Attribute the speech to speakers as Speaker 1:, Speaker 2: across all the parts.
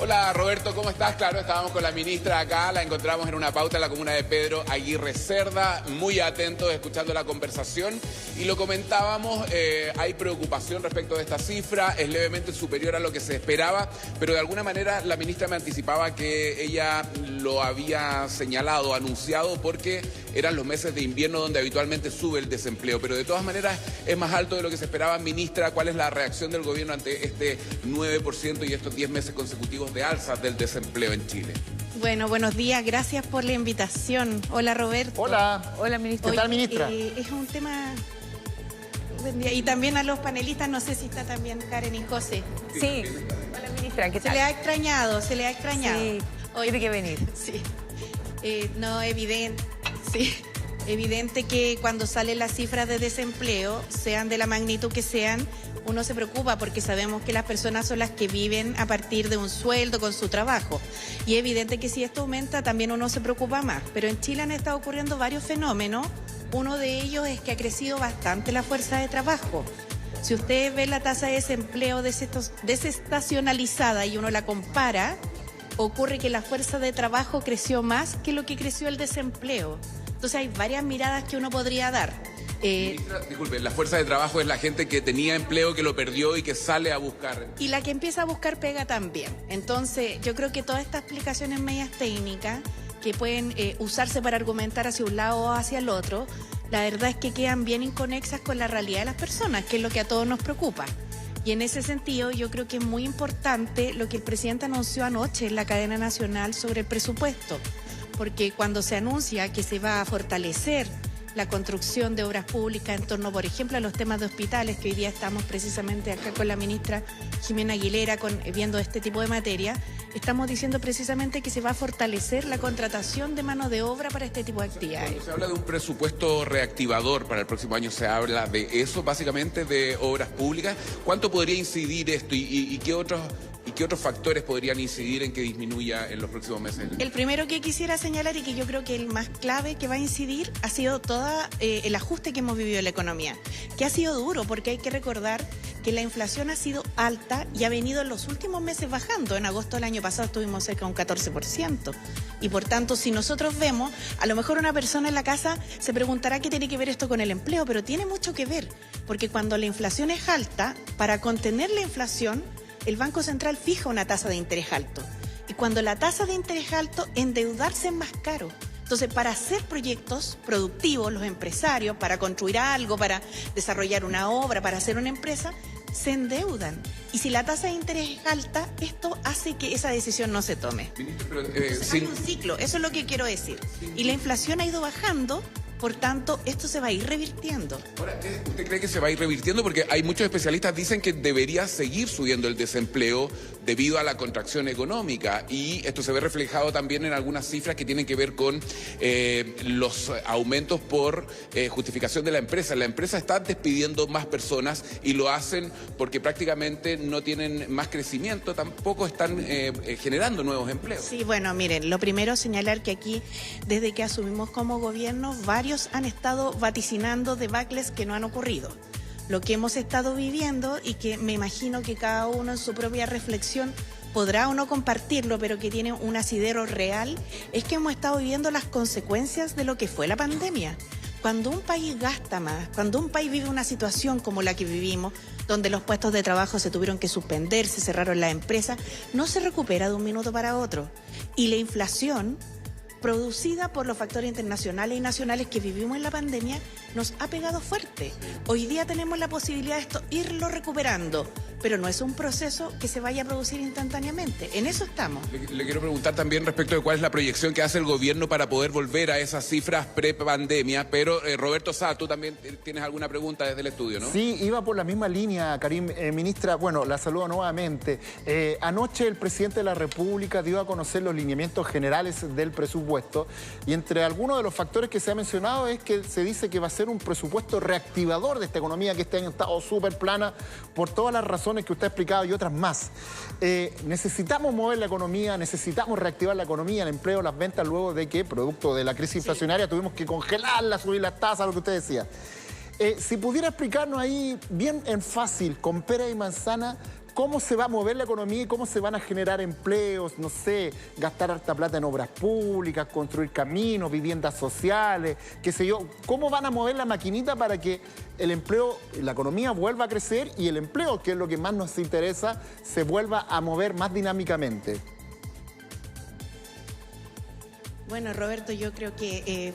Speaker 1: Hola Roberto, ¿cómo estás? Claro, estábamos con la ministra acá, la encontramos en una pauta en la comuna de Pedro Aguirre Cerda, muy atentos escuchando la conversación y lo comentábamos, hay preocupación respecto de esta cifra, es levemente superior a lo que se esperaba, pero de alguna manera la ministra me anticipaba que ella lo había señalado, anunciado, porque eran los meses de invierno donde habitualmente sube el desempleo, pero de todas maneras es más alto de lo que se esperaba. Ministra, ¿cuál es la reacción del gobierno ante este 9% y estos 10 meses consecutivos de alza del desempleo en Chile?
Speaker 2: Bueno, buenos días, gracias por la invitación. Hola Roberto.
Speaker 3: Hola. Hola ministra. ¿Qué tal, ministra?
Speaker 2: Es un tema... Buen día. Y también a los panelistas, no sé si está también Karen y José.
Speaker 4: Sí. Hola ministra, ¿qué tal?
Speaker 2: Se le ha extrañado.
Speaker 4: Sí, hoy tiene que venir.
Speaker 2: Sí. No, evidente. Sí. Evidente que cuando salen las cifras de desempleo, sean de la magnitud que sean, uno se preocupa porque sabemos que las personas son las que viven a partir de un sueldo con su trabajo. Y es evidente que si esto aumenta, también uno se preocupa más. Pero en Chile han estado ocurriendo varios fenómenos. Uno de ellos es que ha crecido bastante la fuerza de trabajo. Si ustedes ven la tasa de desempleo desestacionalizada y uno la compara, ocurre que la fuerza de trabajo creció más que lo que creció el desempleo. Entonces hay varias miradas que uno podría dar.
Speaker 1: Ministra, disculpe, la fuerza de trabajo es la gente que tenía empleo, que lo perdió y que sale a buscar.
Speaker 2: Y la que empieza a buscar pega también. Entonces yo creo que todas estas explicaciones medias técnicas que pueden usarse para argumentar hacia un lado o hacia el otro, la verdad es que quedan bien inconexas con la realidad de las personas, que es lo que a todos nos preocupa. Y en ese sentido yo creo que es muy importante lo que el presidente anunció anoche en la cadena nacional sobre el presupuesto. Porque cuando se anuncia que se va a fortalecer la construcción de obras públicas en torno, por ejemplo, a los temas de hospitales, que hoy día estamos precisamente acá con la ministra Jimena Aguilera viendo este tipo de materia, estamos diciendo precisamente que se va a fortalecer la contratación de mano de obra para este tipo de actividades.
Speaker 1: Cuando se habla de un presupuesto reactivador para el próximo año, se habla de eso, básicamente de obras públicas. ¿Cuánto podría incidir esto y qué otros factores podrían incidir en que disminuya en los próximos meses?
Speaker 2: El primero que quisiera señalar y que yo creo que el más clave que va a incidir ha sido todo el ajuste que hemos vivido en la economía, que ha sido duro porque hay que recordar que la inflación ha sido alta y ha venido en los últimos meses bajando. En agosto del año pasado estuvimos cerca de un 14%. Y por tanto, si nosotros vemos, a lo mejor una persona en la casa se preguntará qué tiene que ver esto con el empleo, pero tiene mucho que ver, porque cuando la inflación es alta, para contener la inflación, el Banco Central fija una tasa de interés alto. Y cuando la tasa de interés es alto, endeudarse es más caro. Entonces, para hacer proyectos productivos, los empresarios, para construir algo, para desarrollar una obra, para hacer una empresa, se endeudan. Y si la tasa de interés es alta, esto hace que esa decisión no se tome. Entonces, hay un ciclo, eso es lo que quiero decir. Y la inflación ha ido bajando. Por tanto, esto se va a ir revirtiendo.
Speaker 1: Ahora, ¿usted cree que se va a ir revirtiendo? Porque hay muchos especialistas que dicen que debería seguir subiendo el desempleo debido a la contracción económica. Y esto se ve reflejado también en algunas cifras que tienen que ver con los aumentos por justificación de la empresa. La empresa está despidiendo más personas y lo hacen porque prácticamente no tienen más crecimiento, tampoco están generando nuevos empleos.
Speaker 2: Sí, bueno, miren, lo primero señalar que aquí, desde que asumimos como gobierno, varios han estado vaticinando debacles que no han ocurrido. Lo que hemos estado viviendo y que me imagino que cada uno en su propia reflexión podrá o no compartirlo, pero que tiene un asidero real, es que hemos estado viviendo las consecuencias de lo que fue la pandemia. Cuando un país gasta más, cuando un país vive una situación como la que vivimos, donde los puestos de trabajo se tuvieron que suspender, se cerraron las empresas, no se recupera de un minuto para otro. Y la inflación, producida por los factores internacionales y nacionales que vivimos en la pandemia, nos ha pegado fuerte. Hoy día tenemos la posibilidad de irlo recuperando, pero no es un proceso que se vaya a producir instantáneamente. En eso estamos.
Speaker 1: Le quiero preguntar también respecto de cuál es la proyección que hace el gobierno para poder volver a esas cifras pre-pandemia, pero Roberto Sá, tú también tienes alguna pregunta desde el estudio, ¿no?
Speaker 3: Sí, iba por la misma línea, Karim. Ministra, bueno, la saludo nuevamente. Anoche el presidente de la República dio a conocer los lineamientos generales del presupuesto y entre algunos de los factores que se ha mencionado es que se dice que va a ser un presupuesto reactivador de esta economía que este año ha estado súper plana por todas las razones que usted ha explicado y otras más. Necesitamos mover la economía, necesitamos reactivar la economía, el empleo, las ventas, luego de que, producto de la crisis inflacionaria, tuvimos que congelarla, subir las tasas, lo que usted decía. Si pudiera explicarnos ahí bien en fácil, con pera y manzana, ¿cómo se va a mover la economía y cómo se van a generar empleos? No sé, gastar harta plata en obras públicas, construir caminos, viviendas sociales, qué sé yo. ¿Cómo van a mover la maquinita para que el empleo, la economía vuelva a crecer y el empleo, que es lo que más nos interesa, se vuelva a mover más dinámicamente?
Speaker 2: Bueno, Roberto, yo creo que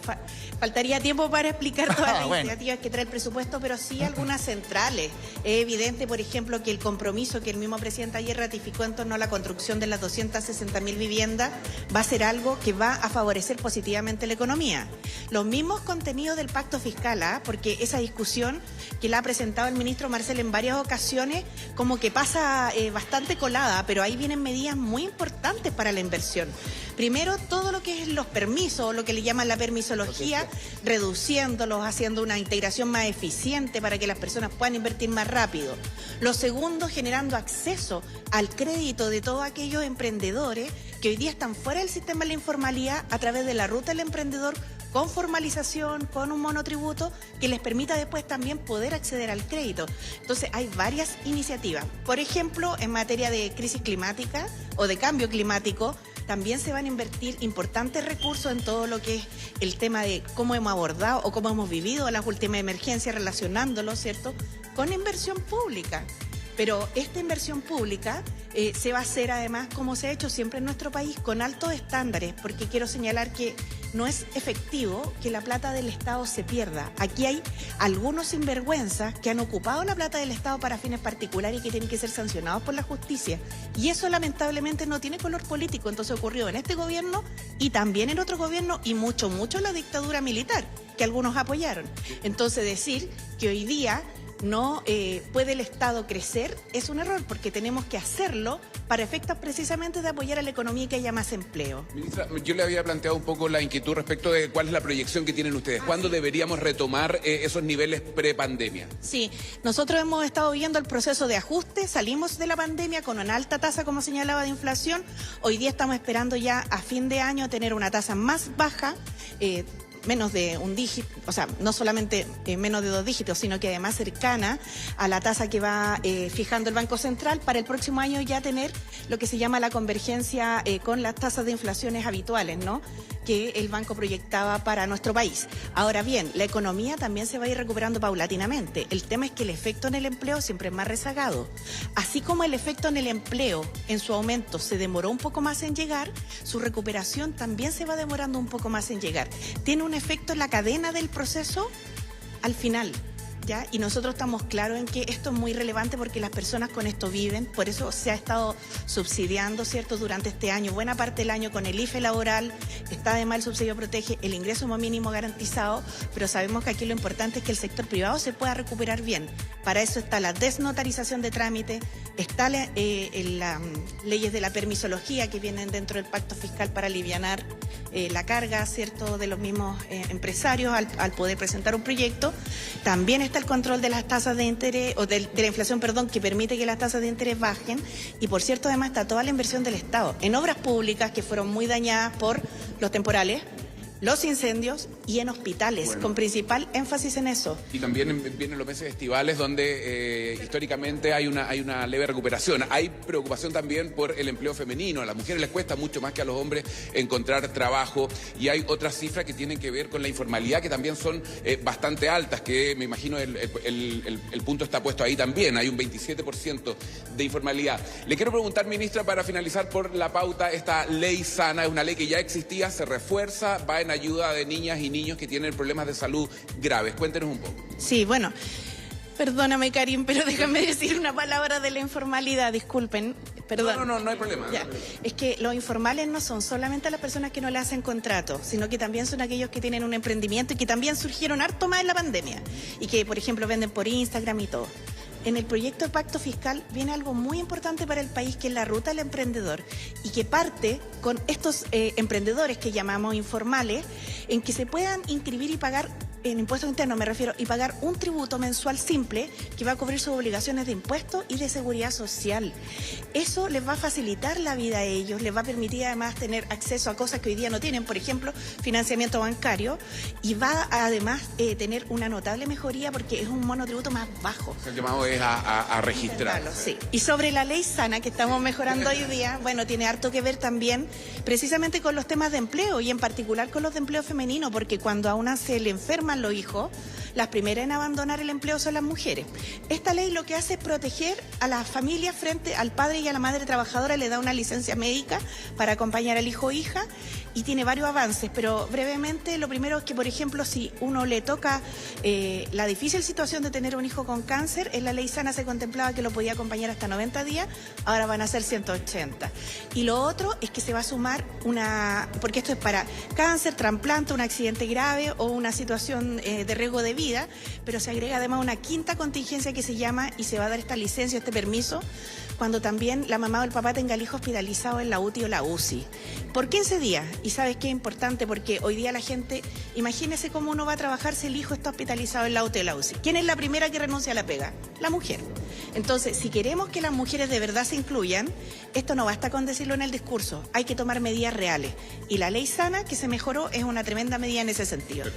Speaker 2: faltaría tiempo para explicar todas las iniciativas que trae el presupuesto, pero sí algunas centrales. Es evidente, por ejemplo, que el compromiso que el mismo presidente ayer ratificó en torno a la construcción de las 260.000 viviendas va a ser algo que va a favorecer positivamente la economía. Los mismos contenidos del pacto fiscal, porque esa discusión que la ha presentado el ministro Marcel en varias ocasiones, como que pasa bastante colada, pero ahí vienen medidas muy importantes para la inversión. Primero, todo lo que es los permisos, lo que le llaman la permisología, reduciéndolos, haciendo una integración más eficiente para que las personas puedan invertir más rápido. Lo segundo, generando acceso al crédito de todos aquellos emprendedores que hoy día están fuera del sistema de la informalidad a través de la ruta del emprendedor, con formalización, con un monotributo que les permita después también poder acceder al crédito. Entonces hay varias iniciativas. Por ejemplo, en materia de crisis climática o de cambio climático, también se van a invertir importantes recursos en todo lo que es el tema de cómo hemos abordado o cómo hemos vivido las últimas emergencias, relacionándolo, ¿cierto?, con inversión pública. Pero esta inversión pública se va a hacer además, como se ha hecho siempre en nuestro país, con altos estándares, porque quiero señalar que no es efectivo que la plata del Estado se pierda. Aquí hay algunos sinvergüenzas que han ocupado la plata del Estado para fines particulares y que tienen que ser sancionados por la justicia. Y eso lamentablemente no tiene color político. Entonces ocurrió en este gobierno y también en otro gobierno y mucho en la dictadura militar, que algunos apoyaron. Entonces decir que hoy día no puede el Estado crecer es un error, porque tenemos que hacerlo para efectos precisamente de apoyar a la economía y que haya más empleo.
Speaker 1: Ministra, yo le había planteado un poco la inquietud respecto de cuál es la proyección que tienen ustedes. ¿Cuándo deberíamos retomar esos niveles pre-pandemia?
Speaker 2: Sí, nosotros hemos estado viendo el proceso de ajuste, salimos de la pandemia con una alta tasa, como señalaba, de inflación. Hoy día estamos esperando ya a fin de año tener una tasa más baja, menos de un dígito, o sea, no solamente menos de 2 dígitos, sino que además cercana a la tasa que va fijando el Banco Central, para el próximo año ya tener lo que se llama la convergencia con las tasas de inflaciones habituales, ¿no?, que el banco proyectaba para nuestro país. Ahora bien, la economía también se va a ir recuperando paulatinamente. El tema es que el efecto en el empleo siempre es más rezagado. Así como el efecto en el empleo en su aumento se demoró un poco más en llegar, su recuperación también se va demorando un poco más en llegar. Tiene un efecto en la cadena del proceso al final, ¿ya? Y nosotros estamos claros en que esto es muy relevante porque las personas con esto viven. Por eso se ha estado subsidiando, ¿cierto?, durante este año, buena parte del año, con el IFE laboral. Está además el subsidio protege el ingreso mínimo garantizado, pero sabemos que aquí lo importante es que el sector privado se pueda recuperar bien. Para eso está la desnotarización de trámite, está las leyes de la permisología que vienen dentro del pacto fiscal para alivianar la carga, ¿cierto?, de los mismos empresarios al poder presentar un proyecto. También está el control de las tasas de interés, o de la inflación, perdón, que permite que las tasas de interés bajen. Y por cierto, además está toda la inversión del Estado en obras públicas que fueron muy dañadas por los temporales, los incendios, y en hospitales, con principal énfasis en eso.
Speaker 1: Y también vienen los meses estivales donde históricamente hay una leve recuperación. Hay preocupación también por el empleo femenino. A las mujeres les cuesta mucho más que a los hombres encontrar trabajo, y hay otras cifras que tienen que ver con la informalidad, que también son bastante altas, que me imagino el punto está puesto ahí también. Hay un 27% de informalidad. Le quiero preguntar, ministra, para finalizar por la pauta, esta ley sana es una ley que ya existía, se refuerza, va en ayuda de niñas y niños que tienen problemas de salud graves. Cuéntenos un poco.
Speaker 2: Sí, bueno, perdóname, Karim, pero déjame decir una palabra de la informalidad, disculpen. Perdón.
Speaker 1: No hay problema.
Speaker 2: Ya. Es que los informales no son solamente las personas que no le hacen contrato, sino que también son aquellos que tienen un emprendimiento y que también surgieron harto más en la pandemia y que, por ejemplo, venden por Instagram y todo. En el proyecto de pacto fiscal viene algo muy importante para el país, que es la ruta del emprendedor, y que parte con estos emprendedores que llamamos informales, en que se puedan inscribir y pagar en impuestos internos me refiero, y pagar un tributo mensual simple que va a cubrir sus obligaciones de impuestos y de seguridad social. Eso les va a facilitar la vida a ellos, les va a permitir además tener acceso a cosas que hoy día no tienen, por ejemplo, financiamiento bancario, y va a además tener una notable mejoría porque es un monotributo más bajo.
Speaker 1: El llamado es a registrar.
Speaker 2: Sí. Y sobre la ley sana que estamos mejorando hoy día, bueno, tiene harto que ver también precisamente con los temas de empleo y en particular con los de empleo femenino, porque cuando a una se le enferman los hijos, las primeras en abandonar el empleo son las mujeres. Esta ley lo que hace es proteger a las familias frente al padre y a la madre trabajadora, le da una licencia médica para acompañar al hijo o hija y tiene varios avances, pero brevemente lo primero es que, por ejemplo, si uno le toca la difícil situación de tener un hijo con cáncer, en la ley sana se contemplaba que lo podía acompañar hasta 90 días, ahora van a ser 180. Y lo otro es que se va a sumar porque esto es para cáncer, trasplante, un accidente grave o una situación de riesgo de vida, pero se agrega además una quinta contingencia que se llama, y se va a dar esta licencia, este permiso, cuando también la mamá o el papá tenga al hijo hospitalizado en la UTI o la UCI. Por 15 días. Y sabes qué es importante, porque hoy día la gente, imagínese cómo uno va a trabajar si el hijo está hospitalizado en la UTI o la UCI. ¿Quién es la primera que renuncia a la pega? La mujer. Entonces, si queremos que las mujeres de verdad se incluyan, esto no basta con decirlo en el discurso, hay que tomar medidas reales. Y la ley sana que se mejoró es una tremenda medida en ese sentido.